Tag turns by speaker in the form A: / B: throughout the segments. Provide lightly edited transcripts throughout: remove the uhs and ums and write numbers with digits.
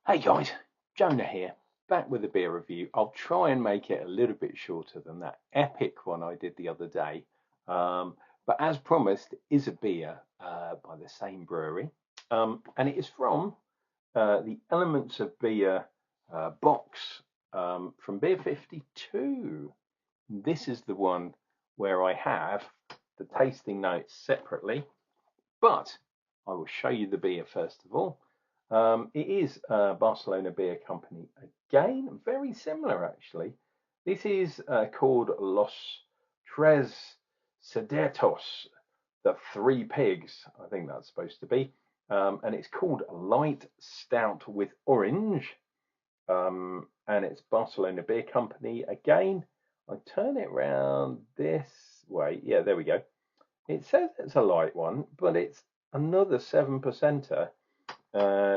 A: Hey guys, Jonah here, back with a beer review. I'll try and make it a little bit shorter than that epic one I did the other day. But as promised, it is a beer by the same brewery. And it is from the Elements of Beer box from Beer 52. This is the one where I have the tasting notes separately, but I will show you the beer first of all. It is Barcelona Beer Company again, very similar actually. This is called Los Tres Cerditos, the Three Pigs, I think that's supposed to be. And it's called Light Stout with Orange. And it's Barcelona Beer Company again. I turn it around this way. Yeah, there we go. It says it's a light one, but it's another 7%er.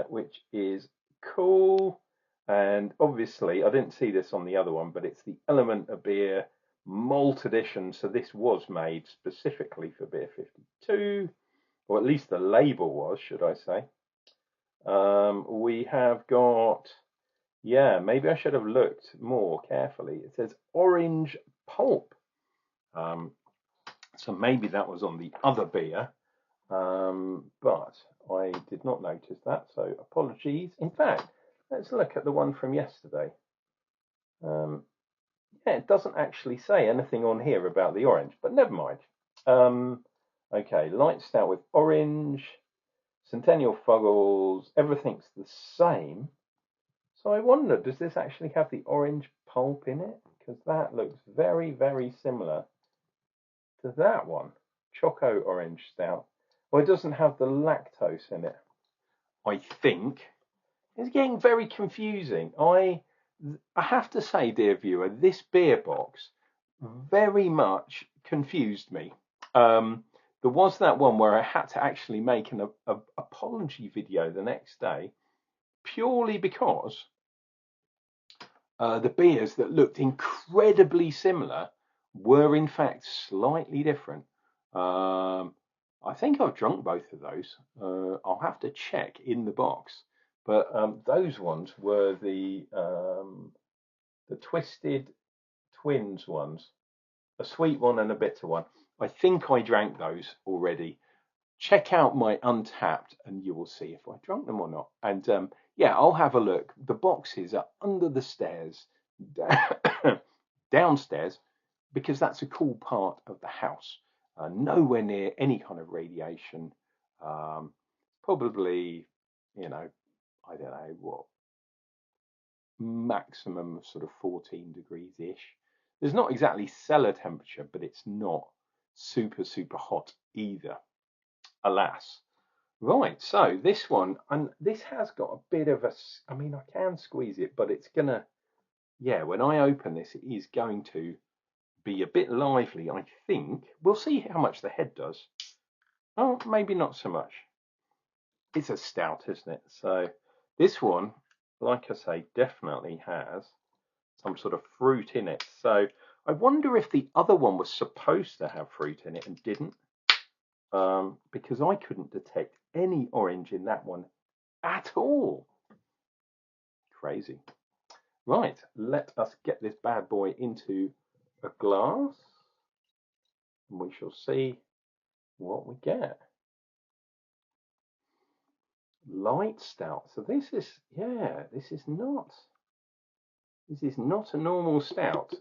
A: Which is cool. And obviously, I didn't see this on the other one, but it's the Element of Beer Malt Edition. So this was made specifically for Beer 52, or at least the label was, should I say. We have got, yeah, maybe I should have looked more carefully. It says orange pulp. So maybe that was on the other beer. But I did not notice that, so apologies. In fact, let's look at the one from yesterday. Yeah, it doesn't actually say anything on here about the orange, but never mind. Okay, light stout with orange, Centennial Fuggles, everything's the same. So I wonder, does this actually have the orange pulp in it? Because that looks very, very similar to that one. Choco Orange Stout. Well, it doesn't have the lactose in it, I think. It's getting very confusing. I have to say, dear viewer, this beer box very much confused me. There was that one where I had to actually make an apology video the next day, purely because the beers that looked incredibly similar were in fact slightly different. I think I've drunk both of those. I'll have to check in the box, but those ones were the Twisted Twins ones, a sweet one and a bitter one. I think I drank those already. Check out my Untapped, and you will see if I drank them or not. And yeah, I'll have a look. The boxes are under the stairs, downstairs, because that's a cool part of the house. Nowhere near any kind of radiation. Probably, I don't know what, maximum sort of 14 degrees ish. There's not exactly cellar temperature, but it's not super, super hot either, alas. Right, so this one, and this has got a bit of a, I mean, I can squeeze it, but it's gonna, yeah, when I open this, it is going to be a bit lively, I think. We'll see how much the head does. Oh, maybe not so much. It's a stout, isn't it? So this one, like I say, definitely has some sort of fruit in it. So I wonder if the other one was supposed to have fruit in it and didn't, because I couldn't detect any orange in that one at all. Crazy. Right, let us get this bad boy into a glass, and we shall see what we get. Light stout. So this is, yeah, this is not a normal stout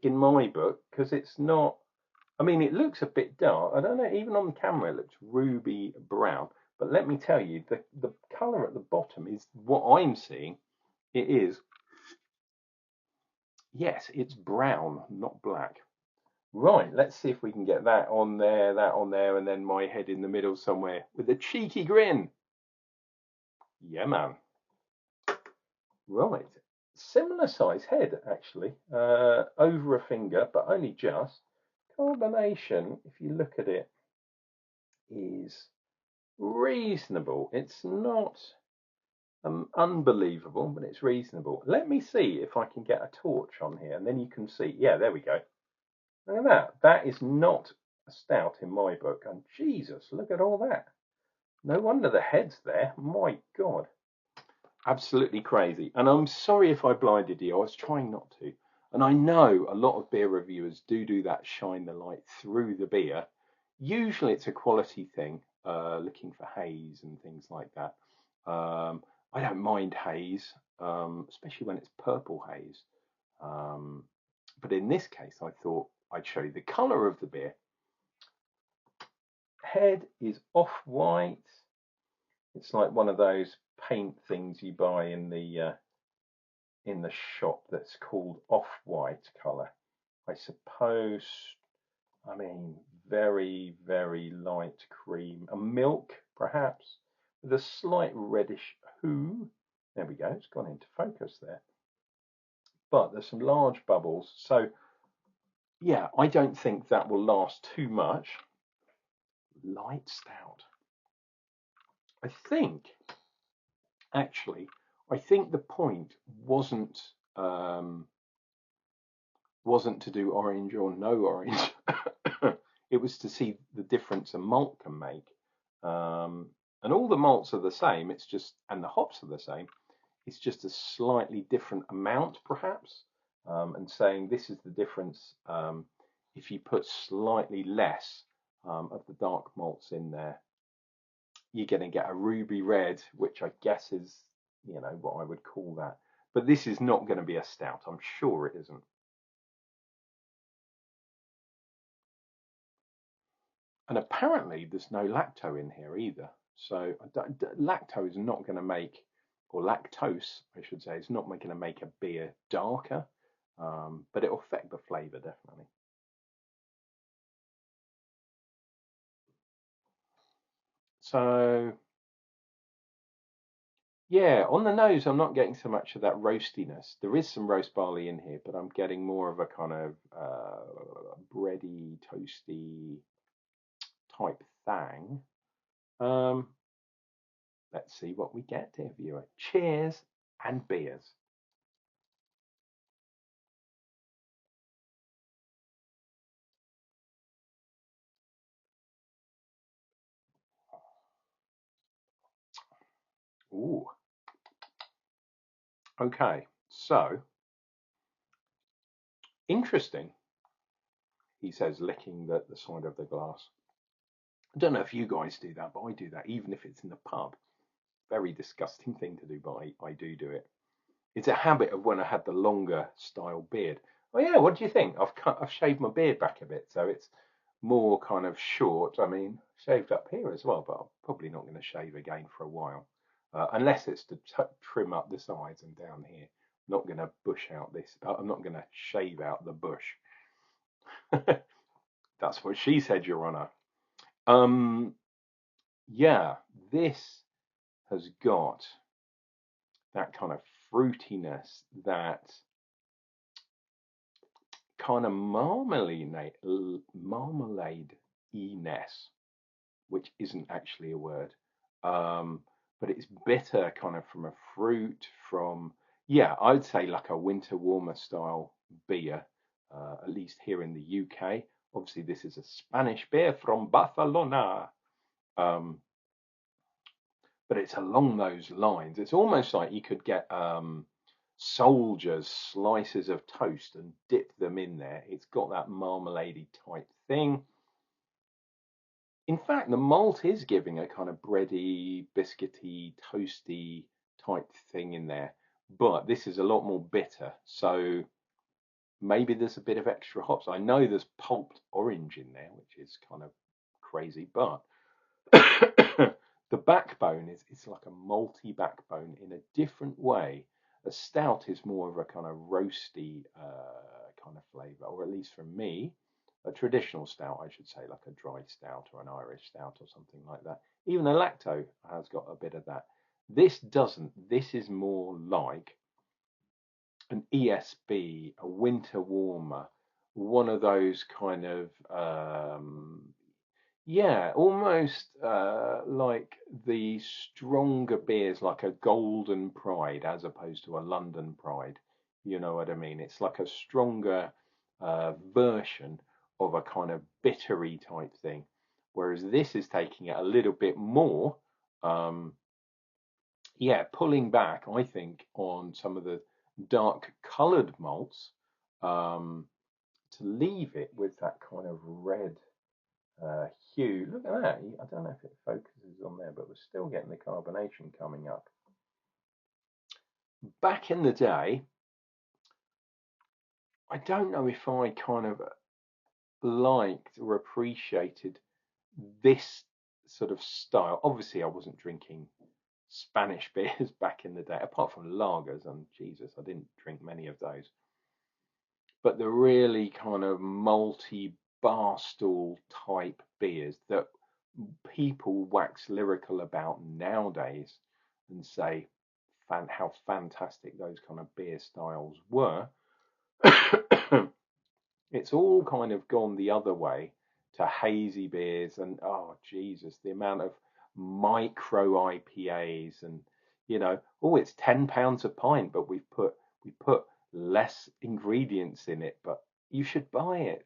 A: in my book, because it's not, I mean, it looks a bit dark. I don't know, even on the camera it looks ruby brown, but let me tell you, the colour at the bottom is what I'm seeing. It is, yes, it's brown, not black. Right, let's see if we can get that on there, and then my head in the middle somewhere with a cheeky grin. Yeah, man. Right, similar size head actually, over a finger, but only just. Carbonation, if you look at it, is reasonable. It's not unbelievable, but it's reasonable. Let me see if I can get a torch on here, and then you can see. Yeah, there we go. Look at that. That is not a stout in my book. And Jesus, look at all that. No wonder the head's there. My God. Absolutely crazy. And I'm sorry if I blinded you. I was trying not to. And I know a lot of beer reviewers do that shine the light through the beer. Usually it's a quality thing, looking for haze and things like that. I don't mind haze, especially when it's purple haze. Um, but in this case, I thought I'd show you the colour of the beer. Head is off-white. It's like one of those paint things you buy in the shop that's called off-white colour. I suppose, I mean, very, very light cream, a milk perhaps, with a slight reddish hue. There we go, it's gone into focus there. But there's some large bubbles, so yeah, I don't think that will last too much. Light stout. I think, actually, I think the point um, wasn't to do orange or no orange. It was to see the difference a malt can make. And all the malts are the same. It's just, and the hops are the same. It's just a slightly different amount, perhaps. And saying this is the difference. If you put slightly less of the dark malts in there, you're going to get a ruby red, which I guess is, what I would call that. But this is not going to be a stout. I'm sure it isn't. And apparently there's no lacto in here either. So lacto is not going to make, or lactose, I should say, is not going to make a beer darker, but it'll affect the flavour definitely. So yeah, on the nose, I'm not getting so much of that roastiness. There is some roast barley in here, but I'm getting more of a kind of bready, toasty type thing. Um, let's see what we get, dear viewer. Cheers and beers. Ooh, okay. So interesting, he says, licking the side of the glass. I don't know if you guys do that, but I do that, even if it's in the pub. Very disgusting thing to do, but I do it. It's a habit of when I had the longer style beard. Oh yeah, what do you think? I've shaved my beard back a bit, so it's more kind of short. I mean, shaved up here as well, but I'm probably not going to shave again for a while, unless it's to trim up the sides and down here. I'm not going to bush out this. I'm not going to shave out the bush. That's what she said, Your Honour. Um, yeah, this has got that kind of fruitiness, that kind of marmalade-iness, which isn't actually a word. Um, but it's bitter kind of from a fruit, from, yeah, I'd say like a winter warmer style beer, at least here in the UK. Obviously, this is a Spanish beer from Barcelona. Um, but it's along those lines. It's almost like you could get soldiers slices of toast and dip them in there. It's got that marmalade type thing. In fact, the malt is giving a kind of bready, biscuity, toasty type thing in there, but this is a lot more bitter. So maybe there's a bit of extra hops. I know there's pulped orange in there, which is kind of crazy, but the backbone is, it's like a malty backbone in a different way. A stout is more of a kind of roasty kind of flavour, or at least for me, a traditional stout, I should say, like a dry stout or an Irish stout or something like that. Even a lacto has got a bit of that. This doesn't. This is more like an ESB, a winter warmer, one of those kind of yeah, almost like the stronger beers, like a Golden Pride as opposed to a London Pride. You know what I mean? It's like a stronger version of a kind of bittery type thing. Whereas this is taking it a little bit more, um, yeah, pulling back, I think, on some of the dark coloured malts, um, to leave it with that kind of red hue. Look at that. I don't know if it focuses on there, but we're still getting the carbonation coming up. Back in the day, I don't know if I kind of liked or appreciated this sort of style. Obviously, I wasn't drinking Spanish beers back in the day, apart from lagers, and Jesus, I didn't drink many of those. But the really kind of malty barstool type beers that people wax lyrical about nowadays and say how fantastic those kind of beer styles were. It's all kind of gone the other way to hazy beers, and oh Jesus, the amount of micro IPAs, and oh, it's £10 a pint, but we put less ingredients in it, but you should buy it.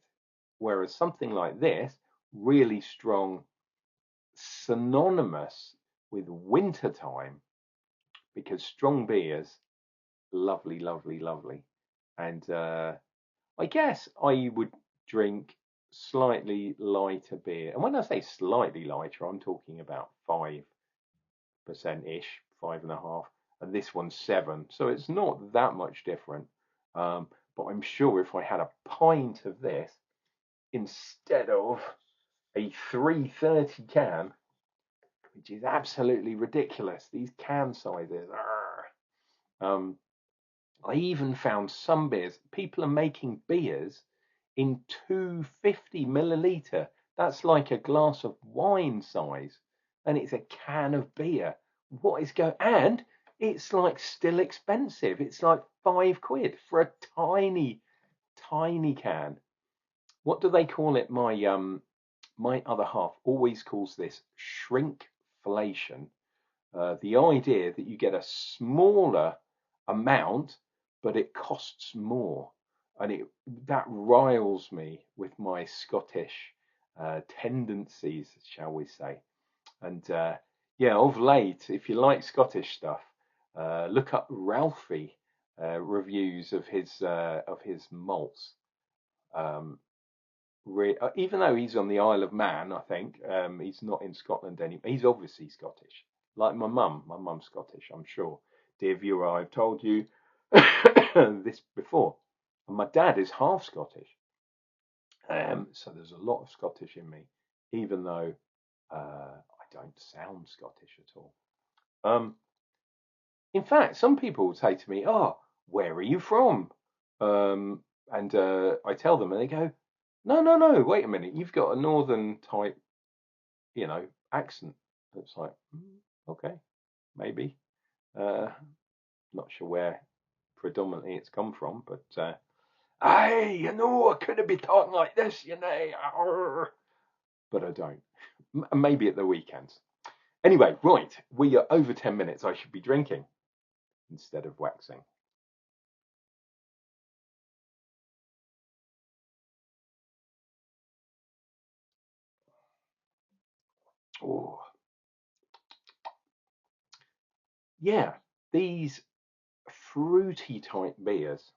A: Whereas something like this, really strong, synonymous with wintertime, because strong beers, lovely, lovely, lovely. And I guess I would drink slightly lighter beer. And when I say slightly lighter, I'm talking about 5% ish, 5.5%. And this one's 7%. So it's not that much different. But I'm sure if I had a pint of this instead of a 330 can, which is absolutely ridiculous, these can sizes. I even found some beers. People are making beers in 250 milliliter. That's like a glass of wine size, and it's a can of beer. What is going? And it's like still expensive. It's like £5 for a tiny, tiny can. What do they call it? My other half always calls this shrinkflation. The idea that you get a smaller amount, but it costs more, and that riles me with my Scottish tendencies, shall we say. And yeah, of late, if you like Scottish stuff, look up Ralphie reviews of his malts. Um, Even though he's on the Isle of Man, I think he's not in Scotland anymore. He's obviously Scottish, like my mum. My mum's Scottish, I'm sure. Dear viewer, I've told you this before. And my dad is half Scottish, so there's a lot of Scottish in me, even though I don't sound Scottish at all. In fact, some people would say to me, "Oh, where are you from?" And I tell them, and they go, "No, no, no, wait a minute, you've got a northern type, accent." It's like, okay, maybe. Not sure where predominantly it's come from, but I could have been talking like this, but I don't. Maybe at the weekends. Anyway, right, we are over 10 minutes. I should be drinking instead of waxing. Oh, yeah, these fruity type beers,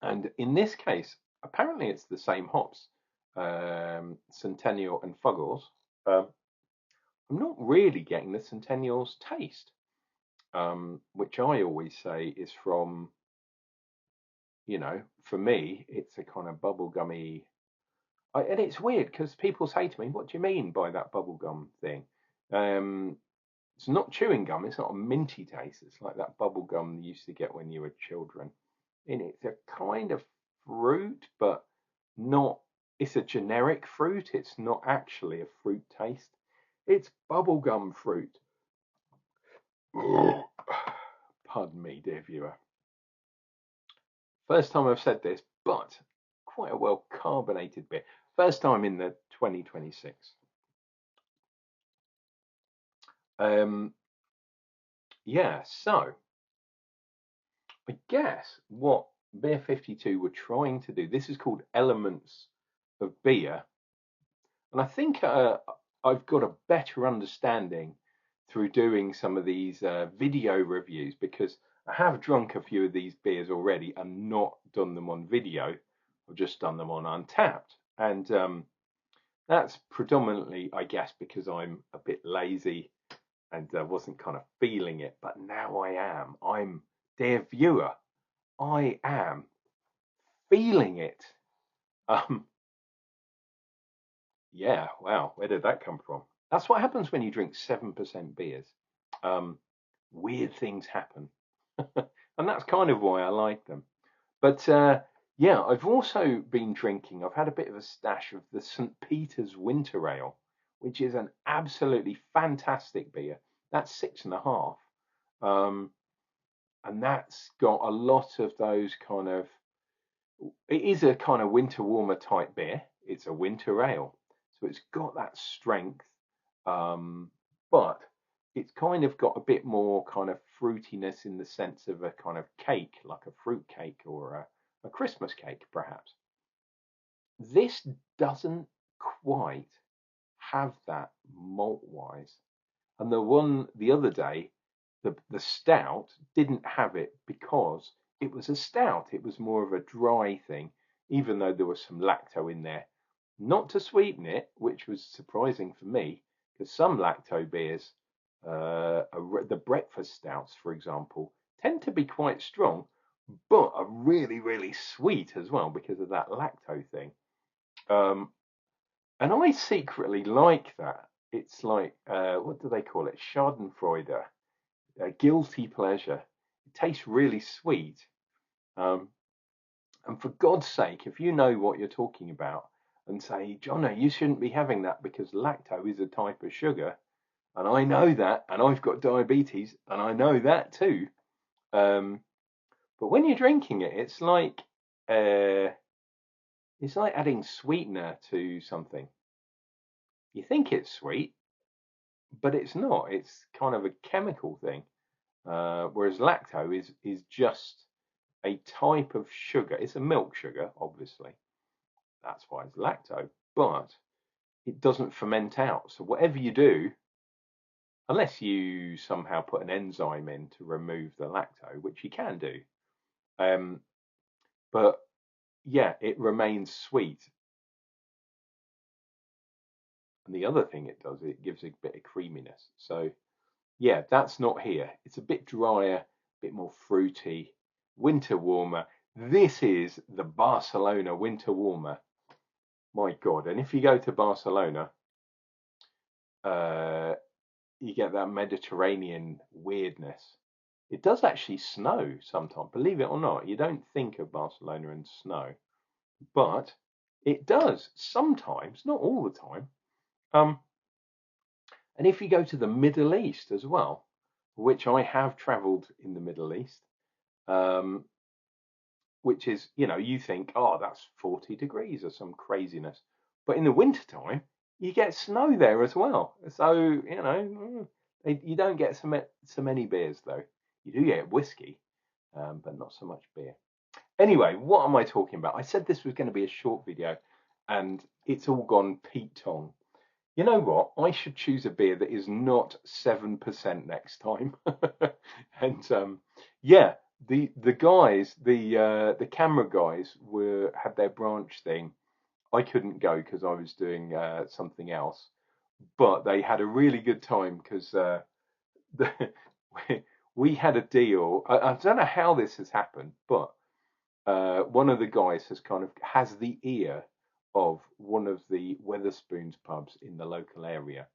A: and in this case, apparently it's the same hops, Centennial and Fuggles. I'm not really getting the Centennial's taste, which I always say is from, for me, it's a kind of bubblegummy. And it's weird because people say to me, "What do you mean by that bubblegum thing?" It's not chewing gum. It's not a minty taste. It's like that bubblegum you used to get when you were children. And it's a kind of fruit, but not. It's a generic fruit. It's not actually a fruit taste. It's bubblegum fruit. Pardon me, dear viewer. First time I've said this, but quite a well carbonated beer. First time in the 2026. Yeah, so I guess what Beer 52 were trying to do, this is called Elements of Beer. And I think I've got a better understanding through doing some of these video reviews, because I have drunk a few of these beers already and not done them on video. I've just done them on Untapped, and that's predominantly, I guess, because I'm a bit lazy and wasn't kind of feeling it. But now I am. Dear viewer, I am feeling it. Um, yeah, wow, where did that come from? That's what happens when you drink 7% beers. Um, Weird things happen. And that's kind of why I like them. But yeah, I've also been drinking, I've had a bit of a stash of the St. Peter's Winter Ale, which is an absolutely fantastic beer. That's 6.5. And that's got a lot of those kind of, it is a kind of winter warmer type beer. It's a winter ale. So it's got that strength, but it's kind of got a bit more kind of fruitiness in the sense of a kind of cake, like a fruit cake or a Christmas cake, perhaps. This doesn't quite have that malt wise. And the one the other day, the stout didn't have it because it was a stout. It was more of a dry thing, even though there was some lacto in there. Not to sweeten it, which was surprising for me, because some lacto beers, the breakfast stouts, for example, tend to be quite strong, but are really, really sweet as well because of that lacto thing. Um, and I secretly like that. It's like, what do they call it? Schadenfreude, a guilty pleasure. It tastes really sweet. Um, and for God's sake, if you know what you're talking about and say, Jono, you shouldn't be having that because lacto is a type of sugar, and I know that, and I've got diabetes, and I know that too. Um, but when you're drinking it, uh, it's like adding sweetener to something. You think it's sweet, but it's not. It's kind of a chemical thing. Whereas lacto is just a type of sugar. It's a milk sugar, obviously. That's why it's lacto, but it doesn't ferment out. So whatever you do, unless you somehow put an enzyme in to remove the lacto, which you can do, um, but yeah, it remains sweet. And the other thing it does, it gives a bit of creaminess. So yeah, that's not here. It's a bit drier, a bit more fruity, winter warmer. This is the Barcelona winter warmer. My God. And if you go to Barcelona, uh, you get that Mediterranean weirdness. It does actually snow sometimes, believe it or not. You don't think of Barcelona and snow, but it does sometimes, not all the time. Um, and if you go to the Middle East as well, which I have travelled in the Middle East, um, which is, you think, oh, that's 40 degrees or some craziness. But in the wintertime, you get snow there as well. So, you don't get so many beers, though. You do get whiskey, but not so much beer. Anyway, what am I talking about? I said this was going to be a short video, and it's all gone Pete Tong. You know what? I should choose a beer that is not 7% next time. And yeah, the guys, the camera guys had their branch thing. I couldn't go because I was doing something else, but they had a really good time because the, we had a deal. I don't know how this has happened, but one of the guys has the ear of one of the Weatherspoons pubs in the local area.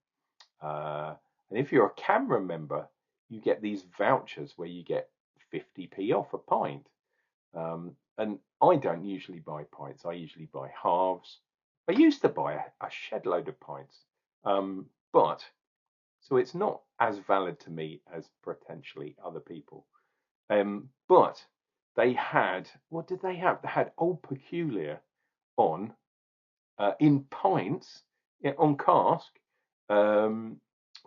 A: And if you're a camera member, you get these vouchers where you get 50p off a pint. And I don't usually buy pints. I usually buy halves. I used to buy a shed load of pints. But so it's not as valid to me as potentially other people. But they had, what did they have? They had Old Peculiar on in pints, on cask. Um,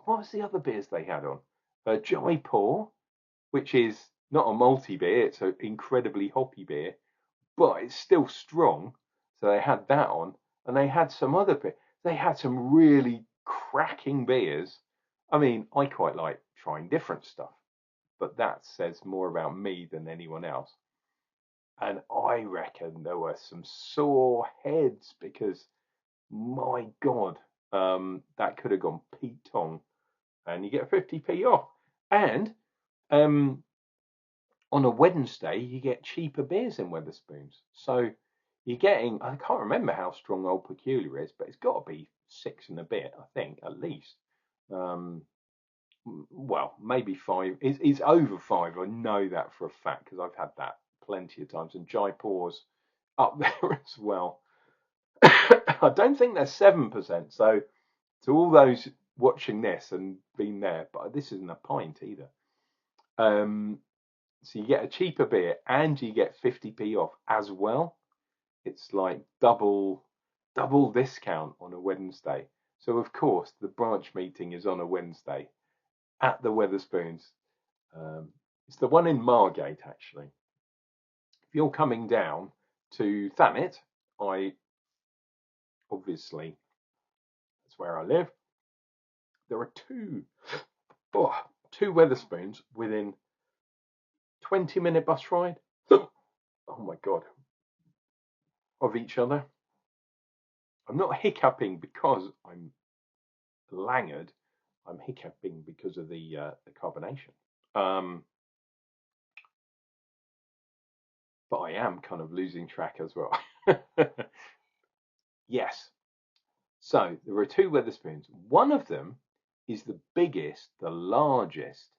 A: what was the other beers they had on? Jaipur, which is not a malty beer, it's an incredibly hoppy beer, but it's still strong. So they had that on, and they had some other beer. They had some really cracking beers. I mean, I quite like trying different stuff, but that says more about me than anyone else. And I reckon there were some sore heads because, my God, that could have gone Pete Tong, and you get 50p off. And um, on a Wednesday, you get cheaper beers in Wetherspoons. So you're getting, I can't remember how strong Old Peculiar is, but it's got to be 6 and a bit, I think, at least. Um, well, maybe 5. It's over 5. I know that for a fact because I've had that plenty of times. And Jaipur's up there as well. I don't think they're 7%. So to all those watching this and been there, but this isn't a pint either. So you get a cheaper beer and you get 50p off as well. It's like double discount on a Wednesday. So of course the branch meeting is on a Wednesday at the Wetherspoons. It's the one in Margate actually. If you're coming down to Thanet, I obviously that's where I live. There are two Wetherspoons within 20-minute bus ride. Oh my God, of each other. I'm not hiccuping because I'm languid. I'm hiccuping because of the carbonation. But I am kind of losing track as well. Yes. So there are two Wetherspoons. One of them is the biggest, the largest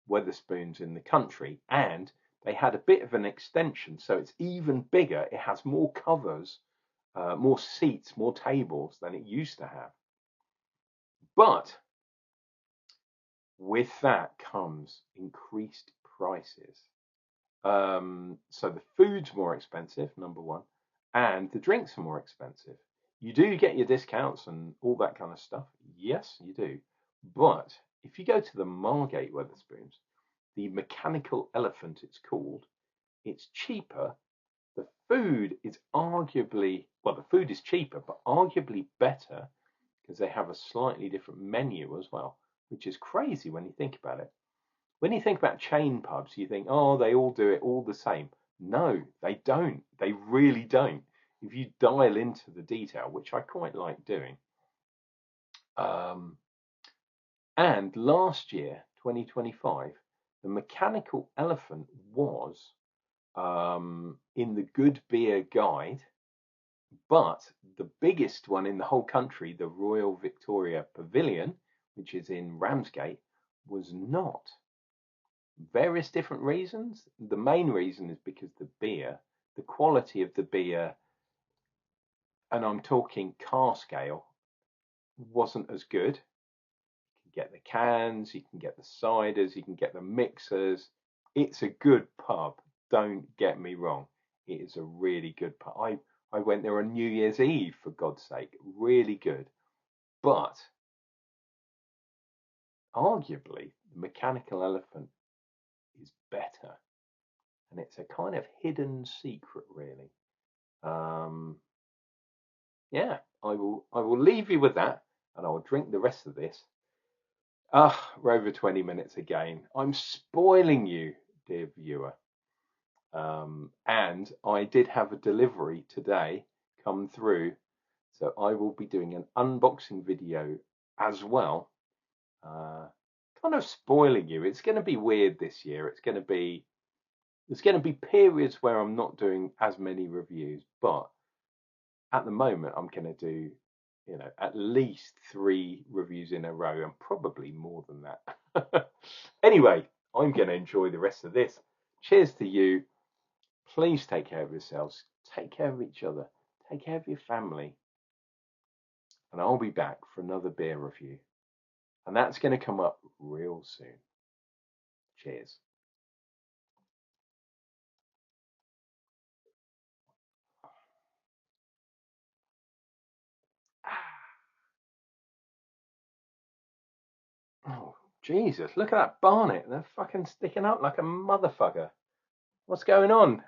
A: Wetherspoons in the country, and they had a bit of an extension, so it's even bigger. It has more covers, more seats, more tables than it used to have. But with that comes increased prices. So the food's more expensive, number one, and the drinks are more expensive. You do get your discounts and all that kind of stuff. Yes, you do. But if you go to the Margate Wetherspoons, the Mechanical Elephant it's called, it's cheaper. The food is arguably, well, the food is cheaper, but arguably better because they have a slightly different menu as well, which is crazy when you think about it. When you think about chain pubs, you think, oh, they all do it all the same. No, they don't. They really don't. If you dial into the detail, which I quite like doing. And last year, 2025, the Mechanical Elephant was in the Good Beer Guide, but the biggest one in the whole country, the Royal Victoria Pavilion, which is in Ramsgate, was not. Various different reasons. The main reason is because the quality of the beer, and I'm talking car scale, wasn't as good. You can get the cans, you can get the ciders, you can get the mixers. It's a good pub, don't get me wrong. It is a really good pub. I went there on New Year's Eve, for God's sake. Really good. But arguably, the Mechanical Elephant is better. And it's a kind of hidden secret, really. Yeah, I will leave you with that, and I'll drink the rest of this. We're over 20 minutes again. I'm spoiling you, dear viewer. And I did have a delivery today come through, so I will be doing an unboxing video as well. Kind of spoiling you. It's going to be weird this year. There's going to be periods where I'm not doing as many reviews, but at the moment I'm going to do, at least 3 reviews in a row and probably more than that. Anyway, I'm going to enjoy the rest of this. Cheers to you. Please take care of yourselves. Take care of each other. Take care of your family. And I'll be back for another beer review. And that's going to come up real soon. Cheers. Oh, Jesus, look at that Barnet. They're fucking sticking out like a motherfucker. What's going on?